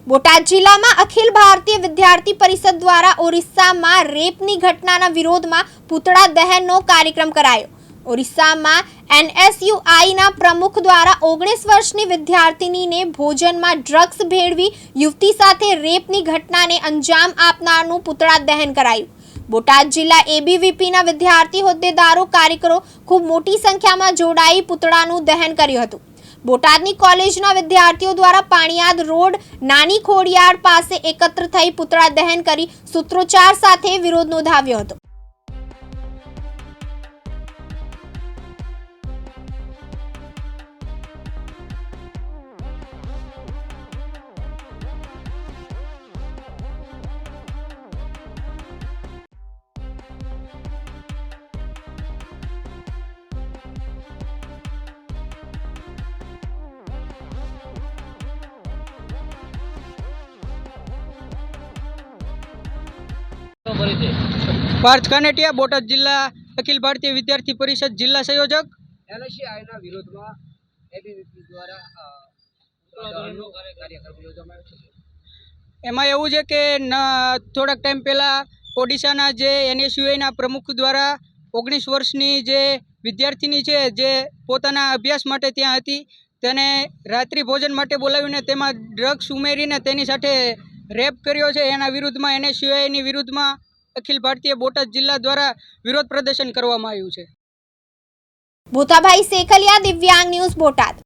બોટાદ જિલ્લામાં અખિલ ભારતીય વિદ્યાર્થી પરિષદ દ્વારા ઓરિસ્સામાં રેપની ઘટનાના વિરોધમાં પૂતળા દહનનો કાર્યક્રમ કરાયો। ઓરિસ્સામાં એનએસયુઆઈના પ્રમુખ દ્વારા 19 વર્ષની વિદ્યાર્થિનીને ભોજનમાં ડ્રગ્સ ભેળવી યુવતી સાથે રેપની ઘટનાને અંજામ આપનારનું પૂતળા દહન કરાયું। બોટાદ જિલ્લા એબીવીપીના વિદ્યાર્થી હોદ્દેદારો કાર્યકરો ખૂબ મોટી સંખ્યામાં જોડાઈ પૂતળાનું દહન કર્યું હતું। બોટાદની કોલેજના વિદ્યાર્થીઓ દ્વારા પાણીયાદ રોડ નાની ખોડિયાર પાસે એકત્ર થઈ પૂતળા દહન કરી સૂત્રોચ્ચાર સાથે વિરોધ નોંધાવ્યો હતો। पार्थ कानेटिया बोटाद जिला अखिल भारतीय विद्यार्थी परिषद जिला संयोजक એનએસયુઆઈના વિરોધમાં એબીવીપી દ્વારા કાર્યક્રમ યોજવામાં આવ્યો છે। એમાં એવું છે કે થોડાક ટાઈમ પહેલાં ઓડિશાના જે એનએસયુઆઈના પ્રમુખ દ્વારા 19 વર્ષની જે વિદ્યાર્થીની છે જે પોતાના અભ્યાસ માટે ત્યાં હતી તેને રાત્રિ ભોજન માટે બોલાવીને તેમાં ડ્રગ્સ ઉમેરીને તેની સાથે રેપ કર્યો છે। એના વિરુદ્ધમાં એનએસયુઆઈની વિરુદ્ધમાં અખિલ ભારતીય બોટાદ જિલ્લા દ્વારા વિરોધ પ્રદર્શન કરવામાં આવ્યું છે। ભૂતાભાઈ સેખલિયા, દિવ્યાંગ ન્યૂઝ, બોટાદ।